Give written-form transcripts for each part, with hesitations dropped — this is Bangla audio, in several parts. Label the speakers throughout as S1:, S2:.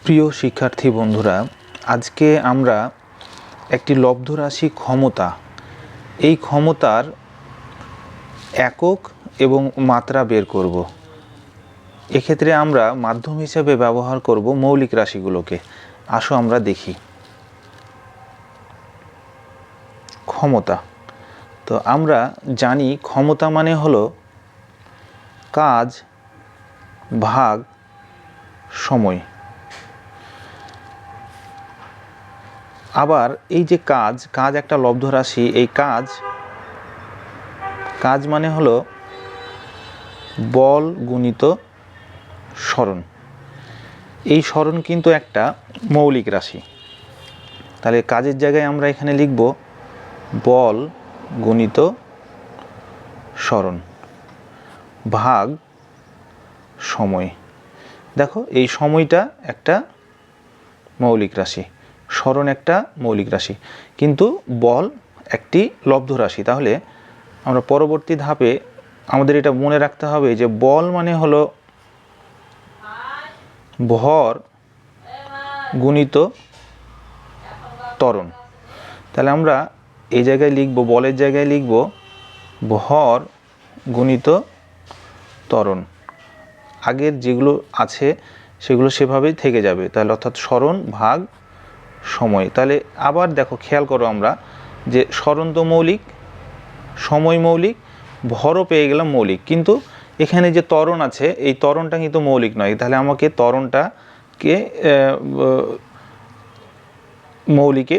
S1: প্রিয় শিক্ষার্থী বন্ধুরা, আজকে আমরা একটি লব্ধ রাশি ক্ষমতা, এই ক্ষমতার একক এবং মাত্রা বের করব। এক্ষেত্রে আমরা মাধ্যম হিসেবে ব্যবহার করব মৌলিক রাশিগুলোকে। আসো আমরা দেখি। ক্ষমতা, তো আমরা জানি ক্ষমতা মানে হলো কাজ ভাগ সময়। আবার এই যে কাজ একটা লব্ধ রাশি, এই কাজ মানে হলো বল গুণিত সরণ। এই সরণ কিন্তু একটা মৌলিক রাশি। তাহলে কাজের জায়গায় আমরা এখানে লিখব বল গুণিত সরণ ভাগ সময়। দেখো, এই সময়টা একটা মৌলিক রাশি, সরণ একটা মৌলিক রাশি, কিন্তু বল একটি লব্ধ রাশি। তাহলে আমরা পরবর্তী ধাপে আমাদের এটা মনে রাখতে হবে যে বল মানে হলো ভর গুণিত ত্বরণ। তাহলে আমরা এই জায়গায় লিখব, বলের জায়গায় লিখব ভর গুণিত ত্বরণ। আগের যেগুলো আছে সেগুলো সেভাবেই থেকে যাবে, তাহলে অর্থাৎ সরণ ভাগ সময়। তাহলে আবার দেখো, খেয়াল করো আমরা যে সরণ তো মৌলিক, সময় মৌলিক, ভরও পেয়ে গেলাম মৌলিক, কিন্তু এখানে যে ত্বরণ আছে এই ত্বরণটা কিন্তু মৌলিক নয়। তাহলে আমাকে ত্বরণটাকে মৌলিকে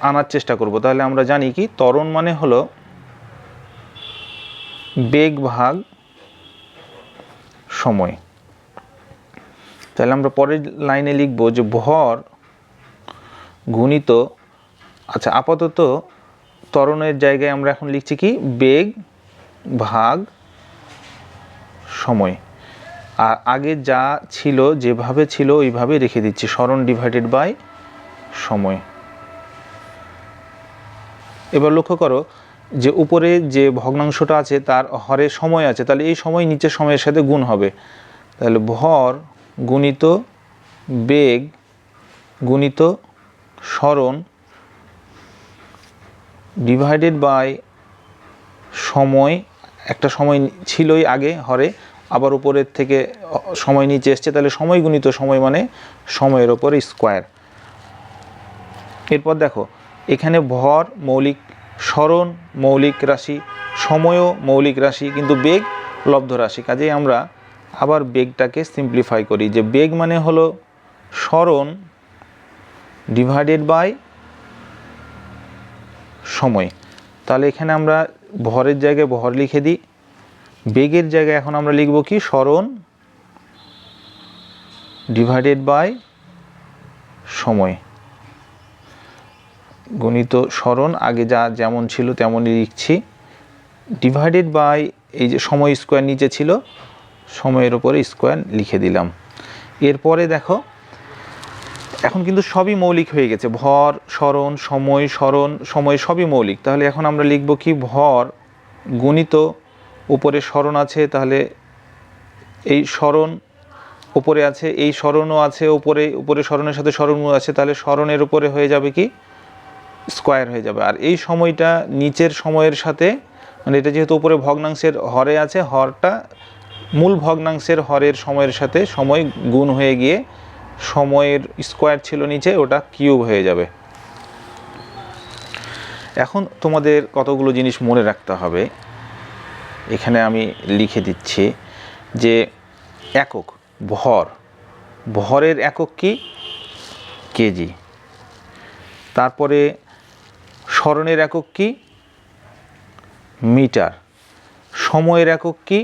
S1: আনার চেষ্টা করব। তাহলে আমরা জানি কি ত্বরণ মানে হলো বেগ ভাগ সময়। তাহলে আমরা পরের লাইনে লিখব যে ভর গুণিত, আচ্ছা আপাতত ত্বরণের জায়গায় আমরা এখন লিখছি কি বেগ ভাগ সময়। আর আগে যা ছিল যেভাবে ছিল ওইভাবে রেখে দিচ্ছি, সরণ ডিভাইডেড বাই সময়। এবার লক্ষ্য করো যে উপরে যে ভগ্নাংশটা আছে তার হরে সময় আছে, তাহলে এই সময় নিচের সময়ের সাথে গুণ হবে। তাহলে ভর গুণিত বেগ গুণিত সরণ ডিভাইডেড বাই সময়। একটা সময় ছিলই আগে হরে, আবার উপরের থেকে সময় নিচে এসছে, তাহলে সময় গুণিত সময় মানে সময়ের ওপর স্কোয়ার। এরপর দেখো, এখানে ভর মৌলিক, সরণ মৌলিক রাশি, সময়ও মৌলিক রাশি, কিন্তু বেগ লব্ধ রাশি। কাজেই আমরা আবার বেগটাকে সিম্পলিফাই করি যে বেগ মানে হলো সরণ ডিভাইডেড বাই সময়। তাহলে এখানে আমরা ভরের জায়গায় ভর লিখে দিই, বেগের জায়গায় এখন আমরা লিখব কি সরণ ডিভাইডেড বাই সময় গুণিত সরণ, আগে যা যেমন ছিল তেমনই লিখছি, ডিভাইডেড বাই এই যে সময় স্কোয়ার নিচে ছিল, সময়ের ওপরে স্কোয়ার লিখে দিলাম। এরপরে দেখো এখন কিন্তু সবই মৌলিক হয়ে গেছে, ভর সরণ সময় সবই মৌলিক। তাহলে এখন আমরা লিখব কি ভর গুণিত উপরে সরণ আছে, তাহলে এই সরণ উপরে আছে, এই সরণও আছে উপরে সরণের সাথে সরণও আছে, তাহলে সরণের উপরে হয়ে যাবে কি স্কোয়ার হয়ে যাবে। আর এই সময়টা নিচের সময়ের সাথে, মানে এটা যেহেতু উপরে ভগ্নাংশের হরে আছে, হরটা মূল ভগ্নাংশের হরের সময়ের সাথে সময় গুণ হয়ে গিয়ে সময়ের স্কোয়ার ছিল নিচে, ওটা কিউব হয়ে যাবে। এখন তোমাদের কতগুলো জিনিস মনে রাখতে হবে, এখানে আমি লিখে দিচ্ছি যে একক ভরের একক কি কেজি, তারপরে সরণের একক কি মিটার, সময়ের একক কি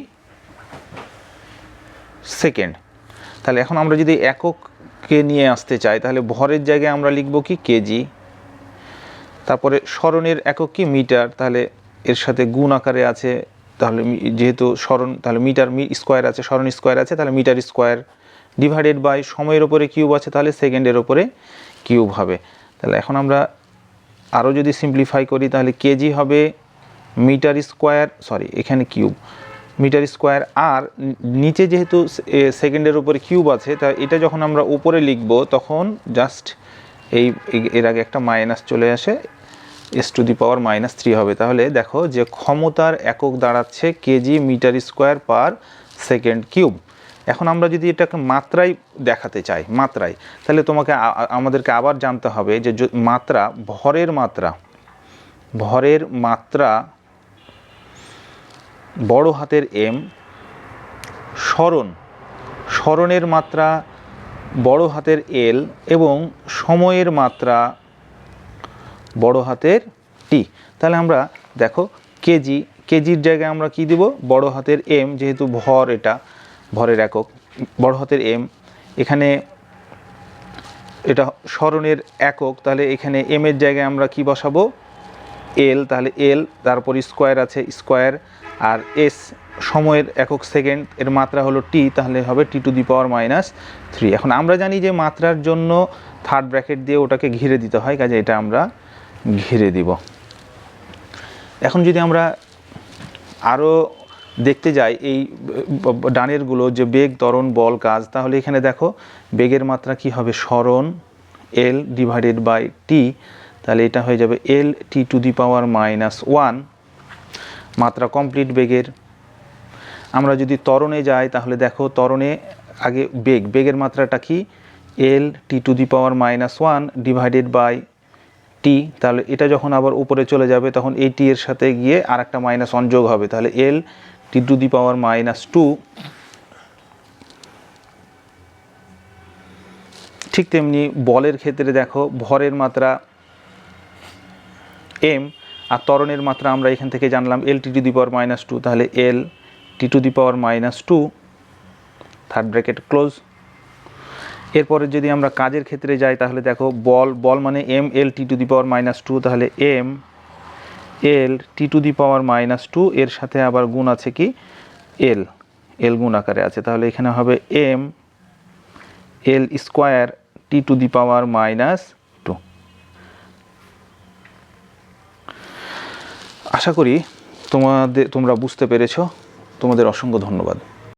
S1: সেকেন্ড। তাহলে এখন আমরা যদি এককে নিয়ে আসতে চাই তাহলে ভরের জায়গায় আমরা লিখব কি কেজি, তারপরে সরণের একক কি মিটার, তাহলে এর সাথে গুণ আকারে আছে, তাহলে যেহেতু সরণ তাহলে মিটার স্কোয়ার আছে, সরণ স্কোয়ার আছে, তাহলে মিটার স্কোয়ার ডিভাইডেড বাই সময়ের ওপরে কিউব আছে, তাহলে সেকেন্ডের ওপরে কিউব হবে। তাহলে এখন আমরা আরও যদি সিম্পলিফাই করি তাহলে কেজি হবে মিটার স্কোয়ার, এখানে কিউব, মিটার স্কোয়ার। আর নিচে যেহেতু সেকেন্ডের উপরে কিউব আছে, তাই এটা যখন আমরা উপরে লিখব তখন জাস্ট এর আগে একটা মাইনাস চলে আসে, s⁻³ হবে। তাহলে দেখো যে ক্ষমতার একক দাঁড়াচ্ছে kg metre square per second cube. এখন আমরা যদি এটাকে মাত্রায় দেখাতে চাই, মাত্রায়, তাহলে আমাদেরকে আবার জানতে হবে যে মাত্রা, ভরের মাত্রা বড় হাতের এম, সরণের মাত্রা বড় হাতের এল, এবং সময়ের মাত্রা বড় হাতের টি। তাহলে আমরা দেখো কেজির জায়গায় আমরা কি দিব, বড় হাতের এম, যেহেতু ভর, এটা ভরের একক, বড় হাতের এম। এখানে এটা সরণের একক, তাহলে এখানে এম এর জায়গায় আমরা কি বসাবো, এল, তাহলে এল, তারপর স্কোয়ার আছে স্কোয়ার, আর এস সময়ের একক সেকেন্ড, এর মাত্রা হলো টি, তাহলে হবে t⁻³ এখন আমরা জানি যে মাত্রার জন্য থার্ড ব্র্যাকেট দিয়ে ওটাকে ঘিরে দিতে হয়, কাজে এটা আমরা ঘিরে দিব। এখন যদি আমরা আরও দেখতে যাই এই ডানেরগুলো, যে বেগ, ত্বরণ, বল, কাজ, তাহলে এখানে দেখো বেগের মাত্রা কি হবে, সরণ L/T, তাহলে এটা হয়ে যাবে L t⁻⁻1 মাত্রা কমপ্লিট বেগের। আমরা যদি ত্বরণে যাই তাহলে দেখো ত্বরণে আগে বেগের মাত্রাটা কি, L t⁻⁻1/T, তাহলে এটা যখন আবার উপরে চলে যাবে তখন এই টি এর সাথে গিয়ে আর একটা -1 যোগ হবে, তাহলে L t⁻²। ঠিক তেমনি বলের ক্ষেত্রে দেখো ভরের মাত্রা এম, আর ত্বরণের মাত্রা আমরা এখান থেকে জানলাম L t⁻², তাহলে L t⁻², third bracket close. এরপরে যদি আমরা কাজের ক্ষেত্রে যাই তাহলে দেখো বল মানে এম L t⁻², তাহলে এম L t⁻², এর সাথে আবার গুণ আছে কি এল গুণ আকারে আছে, তাহলে এখানে হবে এম L² t⁻²। আশা করি তোমরা বুঝতে পেরেছো। তোমাদের অসংখ্য ধন্যবাদ।